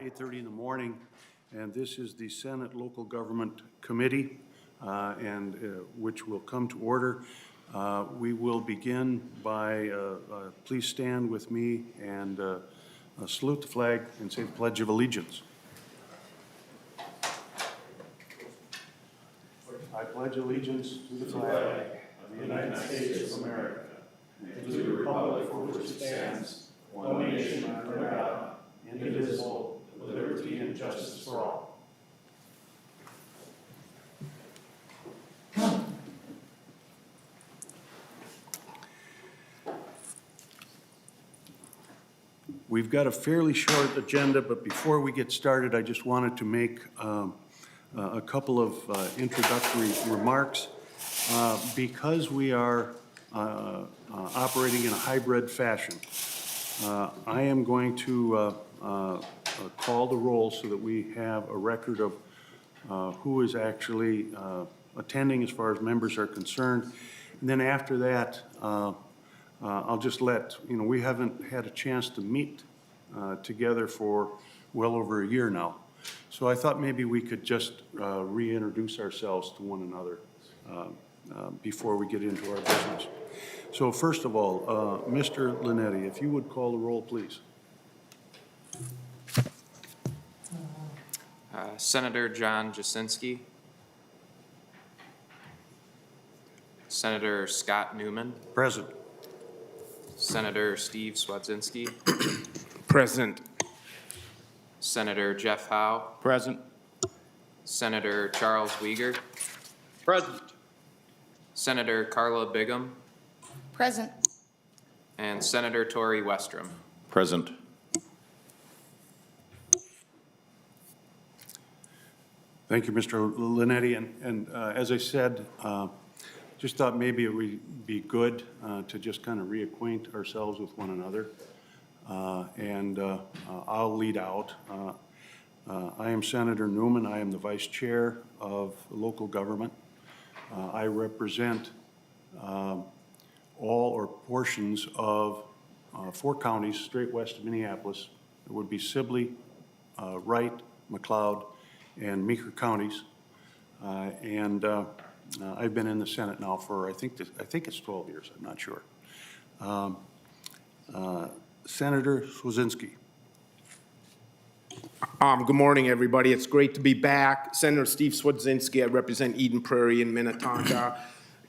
8:30 in the morning, and this is the Senate Local Government Committee, which will come to order. We will begin by, please stand with me and salute the flag and say the Pledge of Allegiance. I pledge allegiance to the flag of the United States of America and to the republic for which it stands, one nation under God, indivisible, with liberty and justice for all. We've got a fairly short agenda, but before we get started, I just wanted to make a couple of introductory remarks. Because we are operating in a hybrid fashion, I am going to call the roll so that we have a record of who is actually attending as far as members are concerned. And then after that, I'll just let, we haven't had a chance to meet together for well over a year now. So I thought maybe we could just reintroduce ourselves to one another before we get into our business. So first of all, Mr. Linetti, if you would call the roll, please. Senator John Jasinski. Senator Scott Newman. Present. Senator Steve Swedzinski. Present. Senator Jeff Howe. Present. Senator Charles Weger. Present. Senator Carla Bigham. Present. And Senator Tori Westrom. Present. Thank you, Mr. Linetti. And as I said, just thought maybe it would be good to just kind of reacquaint ourselves with one another. I'll lead out. I am Senator Newman. I am the Vice Chair of local government. I represent all or portions of 4 counties straight west of Minneapolis. It would be Sibley, Wright, McLeod, and Meeker counties. I've been in the Senate now for, I think it's 12 years, I'm not sure. Senator Swedzinski. Good morning, everybody. It's great to be back. Senator Steve Swedzinski. I represent Eden Prairie and Minnetonka.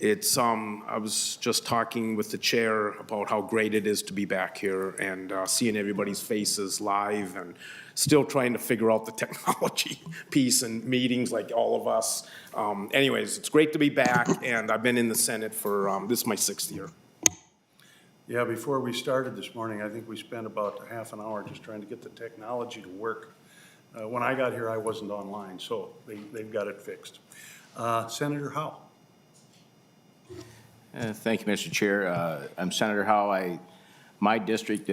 I was just talking with the chair about how great it is to be back here and seeing everybody's faces live and still trying to figure out the technology piece and meetings like all of us. Anyways, it's great to be back, and I've been in the Senate for, this is my 6th year. Yeah, before we started this morning, I think we spent about a half an hour just trying to get the technology to work. When I got here, I wasn't online, so they've got it fixed. Senator Howe. Thank you, Mr. Chair. I'm Senator Howe. My district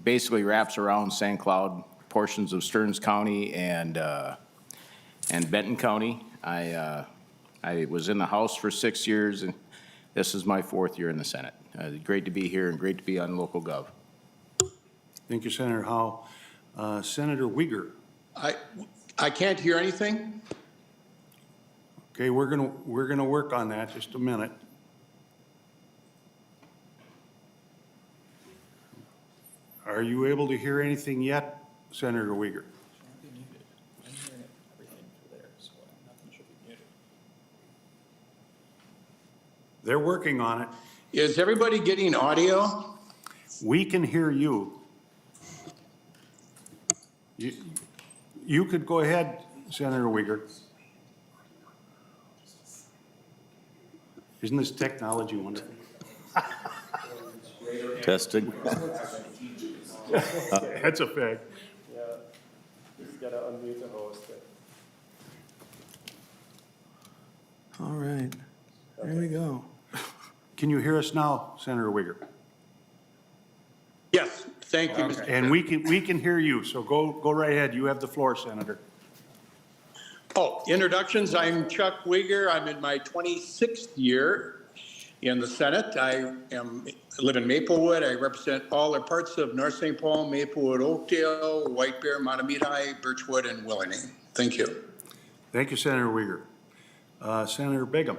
basically wraps around St. Cloud, portions of Stearns County and Benton County. I was in the House for 6 years, and this is my 4th year in the Senate. Great to be here and great to be on local gov. Thank you, Senator Howe. Senator Weger. I can't hear anything. Okay, we're gonna work on that. Just a minute. Are you able to hear anything yet, Senator Weger? They're working on it. Is everybody getting audio? We can hear you. You could go ahead, Senator Weger. Isn't this technology wonderful? Testing. That's a fact. Yeah, just gotta unmute the host. All right, there we go. Can you hear us now, Senator Weger? Yes, thank you, Mr. And we can hear you, so go right ahead. You have the floor, Senator. Oh, introductions. I'm Chuck Weger. I'm in my 26th year. In the Senate, I live in Maplewood. I represent all the parts of North St. Paul, Maplewood, Oakdale, White Bear, Matamidi, Birchwood, and Willingham. Thank you. Thank you, Senator Uyghur. Senator Begum.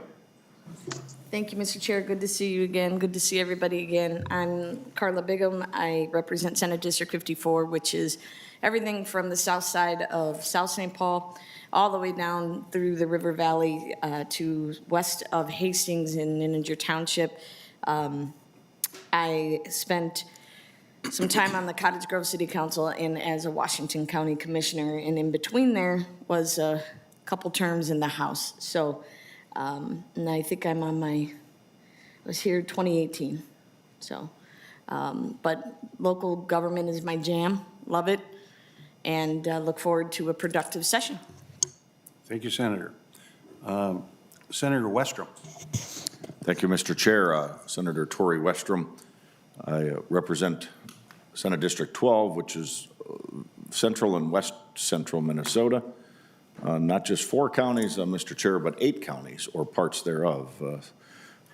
Thank you, Mr. Chair. Good to see you again. Good to see everybody again. I'm Carla Bigham. I represent Senate District 54, which is everything from the south side of South St. Paul all the way down through the River Valley to west of Hastings in Ninninger Township. I spent some time on the Cottage Grove City Council and as a Washington County Commissioner, and in between there was a couple terms in the House. So, and I think I'm on I was here 2018. So, but local government is my jam. Love it. And look forward to a productive session. Thank you, Senator. Senator Westrom. Thank you, Mr. Chair. Senator Tory Westrom. I represent Senate District 12, which is central and west central Minnesota. Not just 4 counties, Mr. Chair, but 8 counties or parts thereof.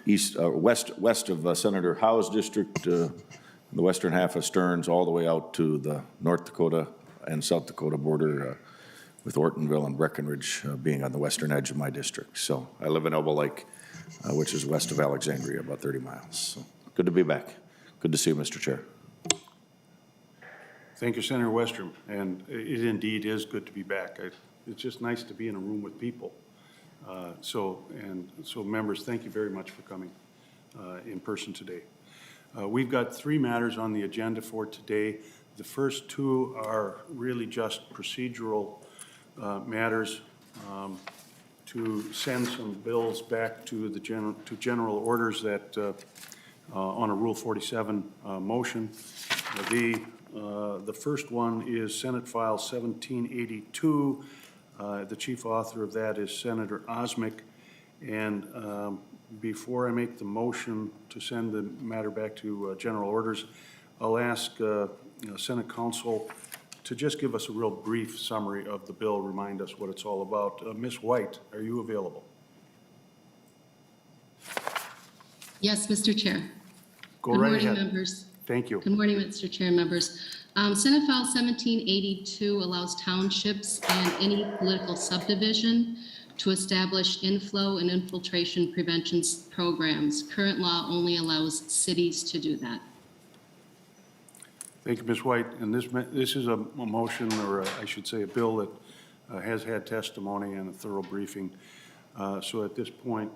West of Senator Howe's district, the western half of Stearns, all the way out to the North Dakota and South Dakota border, with Ortonville and Breckenridge being on the western edge of my district. So I live in Elbow Lake, which is west of Alexandria, about 30 miles. So good to be back. Good to see you, Mr. Chair. Thank you, Senator Westrom. And it indeed is good to be back. It's just nice to be in a room with people. So members, thank you very much for coming in person today. We've got 3 matters on the agenda for today. The first 2 are really just procedural matters to send some bills back to the general orders that on a Rule 47 motion. The first one is Senate File 1782. The chief author of that is Senator Osmek. And before I make the motion to send the matter back to general orders, I'll ask Senate Counsel to just give us a real brief summary of the bill, remind us what it's all about. Ms. White, are you available? Yes, Mr. Chair. Go right ahead. Good morning, members. Thank you. Good morning, Mr. Chair and members. Senate File 1782 allows townships and any political subdivision to establish inflow and infiltration prevention programs. Current law only allows cities to do that. Thank you, Ms. White. And this is a motion, or I should say a bill that has had testimony and a thorough briefing. So at this point,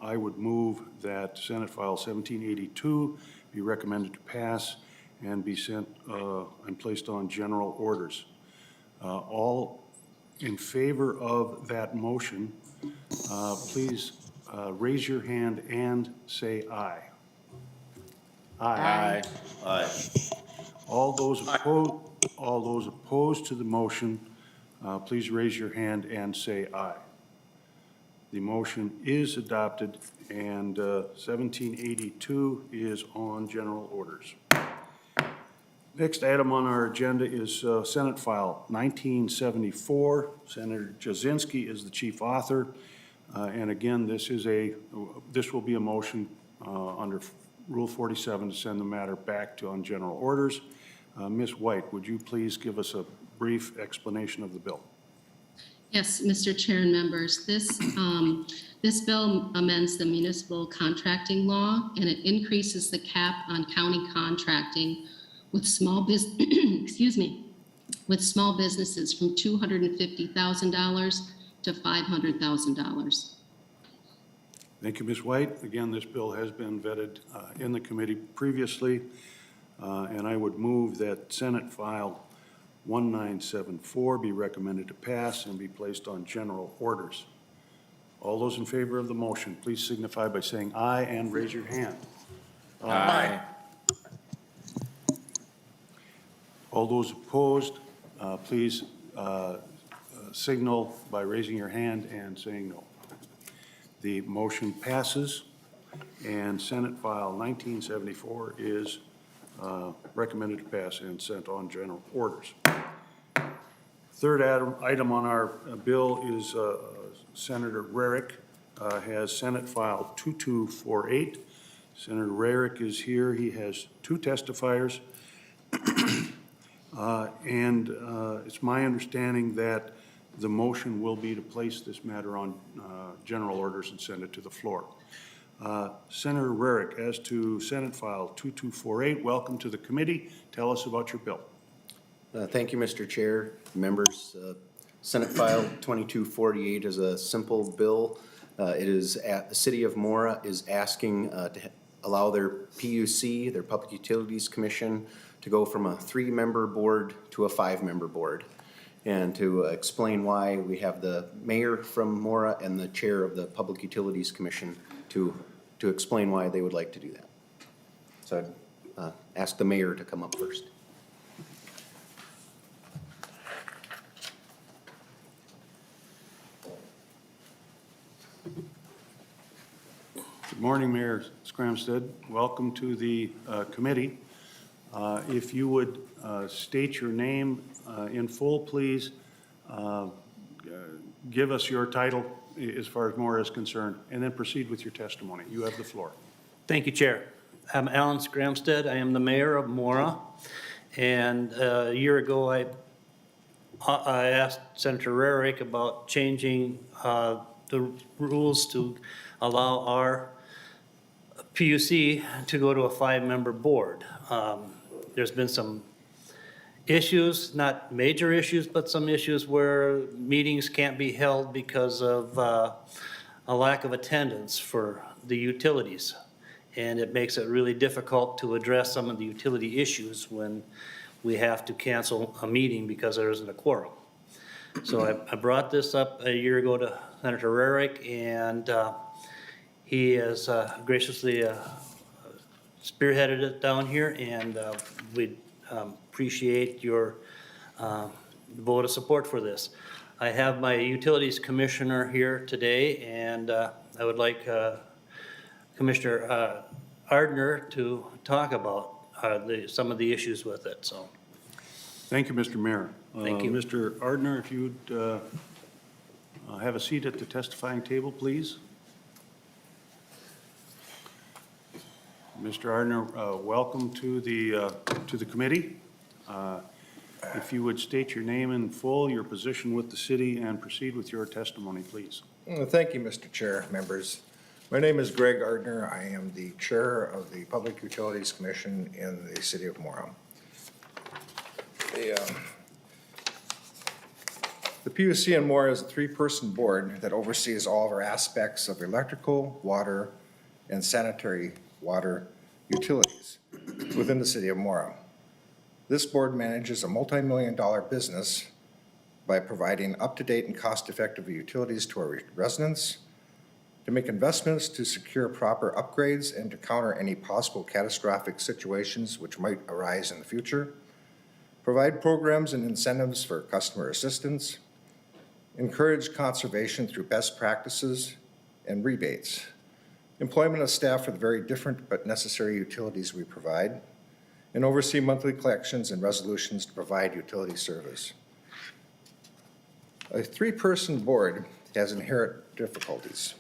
I would move that Senate File 1782 be recommended to pass and be sent and placed on general orders. All in favor of that motion, please raise your hand and say aye. Aye. Aye. All those opposed to the motion, please raise your hand and say aye. The motion is adopted, and 1782 is on general orders. Next item on our agenda is Senate File 1974. Senator Jasinski is the chief author. And again, this will be a motion under Rule 47 to send the matter back to on general orders. Ms. White, would you please give us a brief explanation of the bill? Yes, Mr. Chair and members, this bill amends the municipal contracting law, and it increases the cap on county contracting with small with small businesses from $250,000 to $500,000. Thank you, Ms. White. Again, this bill has been vetted in the committee previously, and I would move that Senate File 1974 be recommended to pass and be placed on general orders. All those in favor of the motion, please signify by saying aye and raise your hand. Aye. All those opposed, please signal by raising your hand and saying no. The motion passes, and Senate File 1974 is recommended to pass and sent on general orders. Third item on our bill is Senator Rarick has Senate File 2248. Senator Rarick is here. He has 2 testifiers. And it's my understanding that the motion will be to place this matter on general orders and send it to the floor. Senator Rarick, as to Senate File 2248, welcome to the committee. Tell us about your bill. Thank you, Mr. Chair, members. Senate File 2248 is a simple bill. It is the City of Mora is asking to allow their PUC, their Public Utilities Commission, to go from a 3-member board to a 5-member board. And to explain why, we have the mayor from Mora and the chair of the Public Utilities Commission to explain why they would like to do that. So I'd ask the mayor to come up first. Good morning, Mayor Scramstead. Welcome to the committee. If you would state your name in full, please. Give us your title as far as Mora is concerned, and then proceed with your testimony. You have the floor. Thank you, Chair. I'm Alan Scramstead. I am the mayor of Mora. And a year ago, I asked Senator Rarick about changing the rules to allow our PUC to go to a 5-member board. There's been some issues, not major issues, but some issues where meetings can't be held because of a lack of attendance for the utilities. And it makes it really difficult to address some of the utility issues when we have to cancel a meeting because there isn't a quorum. So I brought this up a year ago to Senator Rarick, and he has graciously spearheaded it down here, and we appreciate your vote of support for this. I have my utilities commissioner here today, and I would like Commissioner Ardner to talk about some of the issues with it. So, Thank you, Mr. Mayor. Thank you. Mr. Ardner, if you'd have a seat at the testifying table, please. Mr. Ardner, welcome to the committee. If you would state your name in full, your position with the city, and proceed with your testimony, please. Thank you, Mr. Chair, members. My name is Greg Ardner. I am the chair of the Public Utilities Commission in the city of Mora. The PUC in Mora is a 3-person board that oversees all of our aspects of electrical, water, and sanitary water utilities within the city of Mora. This board manages a multi-million-dollar business by providing up-to-date and cost-effective utilities to our residents, to make investments to secure proper upgrades and to counter any possible catastrophic situations which might arise in the future, provide programs and incentives for customer assistance, encourage conservation through best practices and rebates, employment of staff for the very different but necessary utilities we provide, and oversee monthly collections and resolutions to provide utility service. A 3-person board has inherent difficulties.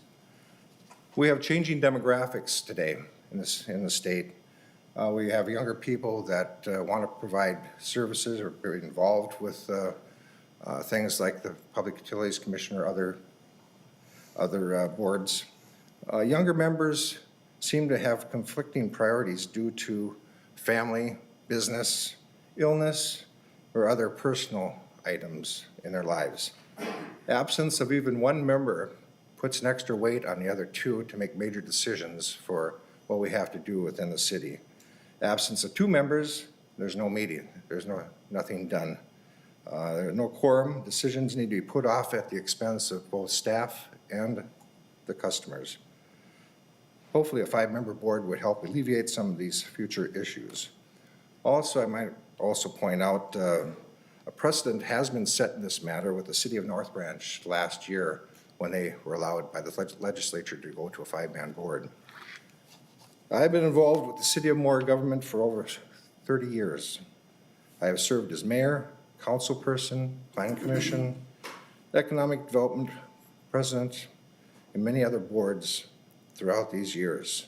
We have changing demographics today in the state. We have younger people that want to provide services or be involved with things like the Public Utilities Commission or other boards. Younger members seem to have conflicting priorities due to family, business, illness, or other personal items in their lives. Absence of even one member puts an extra weight on the other 2 to make major decisions for what we have to do within the city. Absence of 2 members, there's no meeting. There's nothing done. There's no quorum. Decisions need to be put off at the expense of both staff and the customers. Hopefully a 5-member board would help alleviate some of these future issues. Also, I might also point out a precedent has been set in this matter with the city of North Branch last year when they were allowed by the legislature to go to a 5-man board. I've been involved with the city of Mora government for over 30 years. I have served as mayor, councilperson, planning commission, economic development president, and many other boards throughout these years.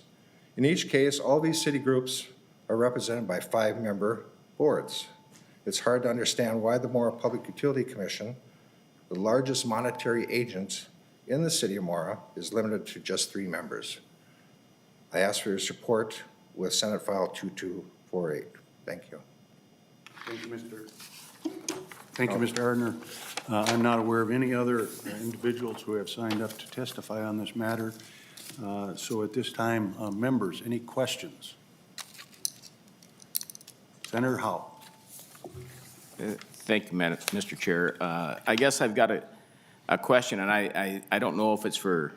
In each case, all these city groups are represented by 5-member boards. It's hard to understand why the Mora Public Utility Commission, the largest monetary agent in the city of Mora, is limited to just 3 members. I ask for your support with Senate File 2248. Thank you. Thank you, Mr. Ardner. I'm not aware of any other individuals who have signed up to testify on this matter. So at this time, members, any questions? Senator Howe. Thank you, Mr. Chair. I guess I've got a question, and I don't know if it's for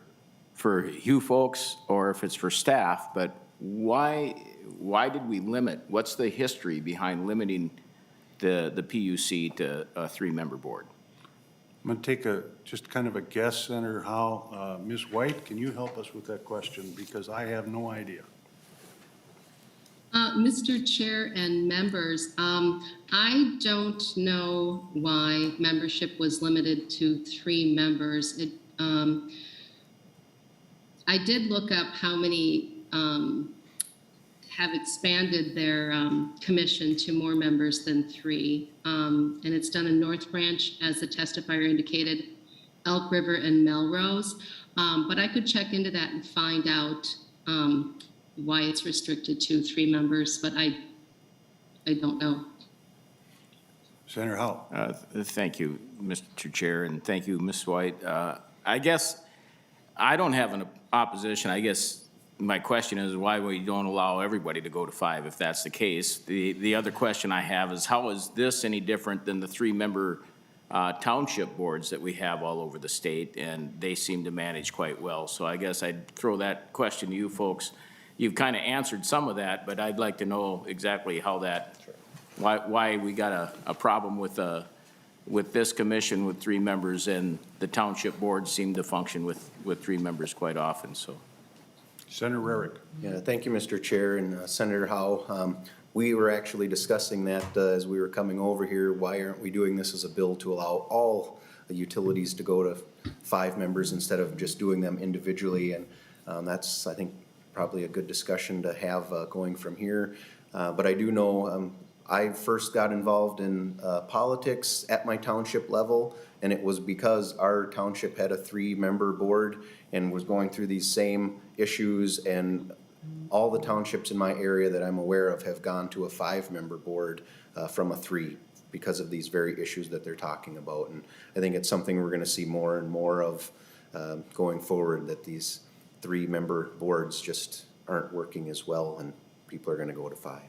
you folks or if it's for staff, but why did we limit, what's the history behind limiting the PUC to a 3-member board? I'm going to take just kind of a guess, Senator Howe. Ms. White, can you help us with that question? Because I have no idea. Mr. Chair and members, I don't know why membership was limited to 3 members. I did look up how many have expanded their commission to more members than 3. And it's done in North Branch, as the testifier indicated, Elk River and Melrose. But I could check into that and find out why it's restricted to 3 members, but I don't know. Senator Howe. Thank you, Mr. Chair, and thank you, Ms. White. I guess I don't have an opposition. I guess my question is why we don't allow everybody to go to 5 if that's the case. The other question I have is how is this any different than the 3-member township boards that we have all over the state, and they seem to manage quite well. So I guess I'd throw that question to you folks. You've kind of answered some of that, but I'd like to know exactly how that, why we got a problem with this commission with 3 members, and the township boards seem to function with 3 members quite often, so. Senator Rarick. Yeah, thank you, Mr. Chair and Senator Howe. We were actually discussing that as we were coming over here. Why aren't we doing this as a bill to allow all the utilities to go to 5 members instead of just doing them individually? And that's, I think, probably a good discussion to have going from here. But I do know I first got involved in politics at my township level, and it was because our township had a 3-member board and was going through these same issues, and all the townships in my area that I'm aware of have gone to a 5-member board from a 3 because of these very issues that they're talking about. And I think it's something we're gonna see more and more of going forward, that these 3-member boards just aren't working as well, and people are gonna go to 5.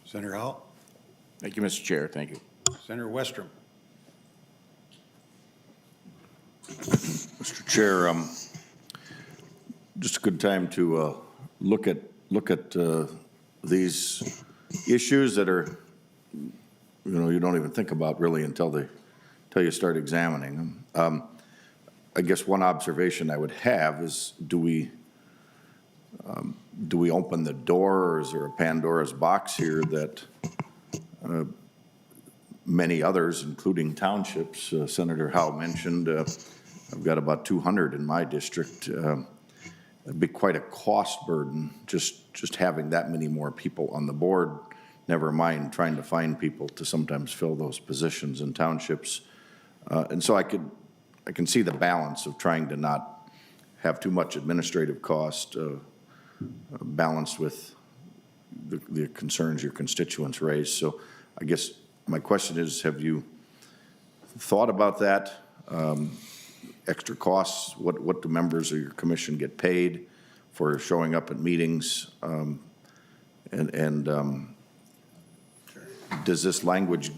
Senator Howe. Thank you, Mr. Chair. Thank you. Senator Westrom. Mr. Chair, just a good time to look at these issues that are, you don't even think about really until you start examining them. I guess one observation I would have is, do we open the door, or is there a Pandora's box here that many others, including townships, Senator Howe mentioned, I've got about 200 in my district. It'd be quite a cost burden just having that many more people on the board, never mind trying to find people to sometimes fill those positions in townships. And so I can see the balance of trying to not have too much administrative cost balanced with the concerns your constituents raise. So I guess my question is, have you thought about that? Extra costs, what do members of your commission get paid for showing up at meetings? Does this language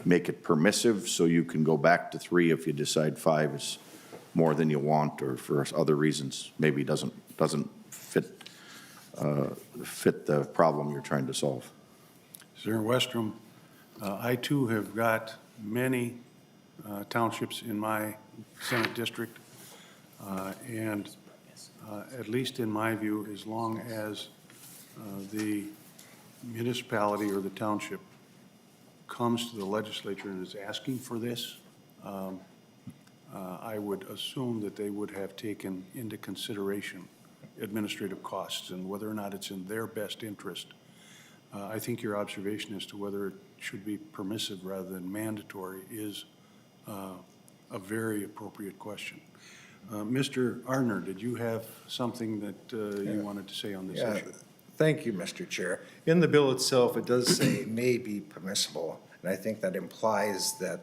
make it permissive so you can go back to 3 if you decide 5 is more than you want, or for other reasons maybe doesn't fit the problem you're trying to solve? Senator Westrom, I too have got many townships in my Senate district, and at least in my view, as long as the municipality or the township comes to the legislature and is asking for this, I would assume that they would have taken into consideration administrative costs and whether or not it's in their best interest. I think your observation as to whether it should be permissive rather than mandatory is a very appropriate question. Mr. Arner, did you have something that you wanted to say on this issue? Thank you, Mr. Chair. In the bill itself, it does say may be permissible, and I think that implies that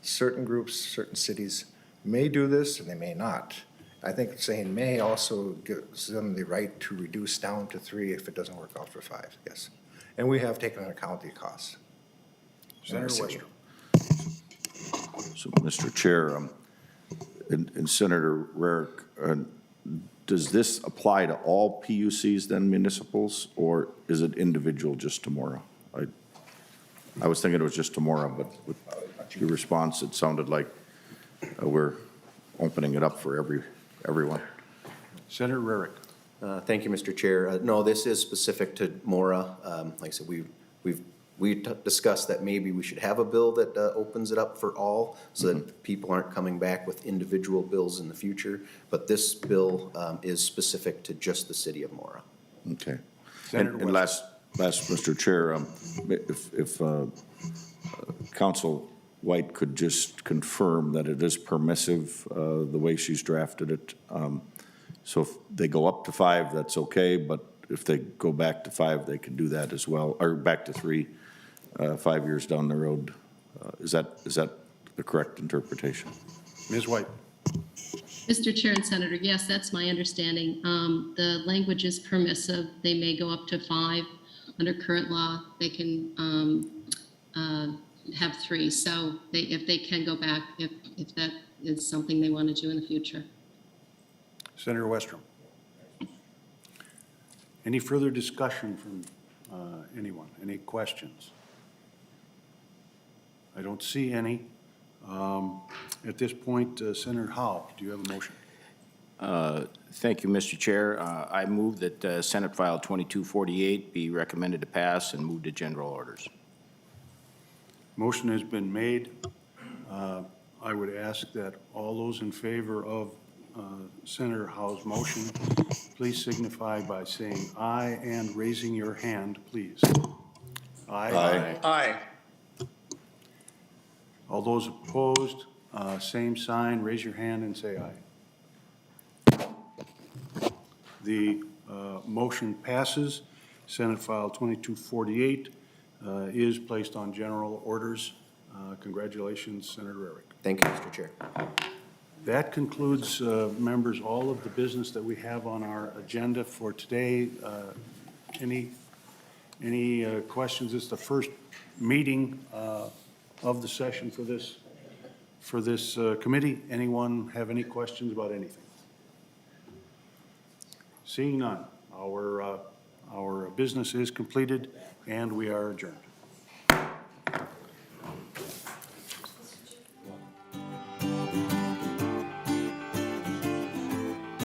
certain groups, certain cities may do this and they may not. I think saying may also gives them the right to reduce down to 3 if it doesn't work out for 5, yes. And we have taken into account the costs. Senator Westrom. So, Mr. Chair, and Senator Rarick, does this apply to all PUCs then municipals, or is it individual just to Mora? I was thinking it was just to Mora, but with your response, it sounded like we're opening it up for everyone. Senator Rarick. Thank you, Mr. Chair. No, this is specific to Mora. Like I said, we discussed that maybe we should have a bill that opens it up for all so that people aren't coming back with individual bills in the future. But this bill is specific to just the city of Mora. Okay. Senator And last, Mr. Chair, if Council White could just confirm that it is permissive, the way she's drafted it. So if they go up to 5, that's okay, but if they go back to 5, they can do that as well, or back to 3, 5 years down the road. Is that the correct interpretation? Ms. White. Mr. Chair and Senator, yes, that's my understanding. The language is permissive. They may go up to 5. Under current law, they can have 3. So if they can go back, if that is something they want to do in the future. Senator Westrom. Any further discussion from anyone? Any questions? I don't see any. At this point, Senator Howe, do you have a motion? Thank you, Mr. Chair. I move that Senate File 2248 be recommended to pass and move to general orders. Motion has been made. I would ask that all those in favor of Senator Howe's motion, please signify by saying aye and raising your hand, please. Aye. Aye. All those opposed, same sign, raise your hand and say aye. The motion passes. Senate File 2248 is placed on general orders. Congratulations, Senator Rarick. Thank you, Mr. Chair. That concludes, members, all of the business that we have on our agenda for today. Any questions? It's the first meeting of the session for this committee. Anyone have any questions about anything? Seeing none, our business is completed and we are adjourned.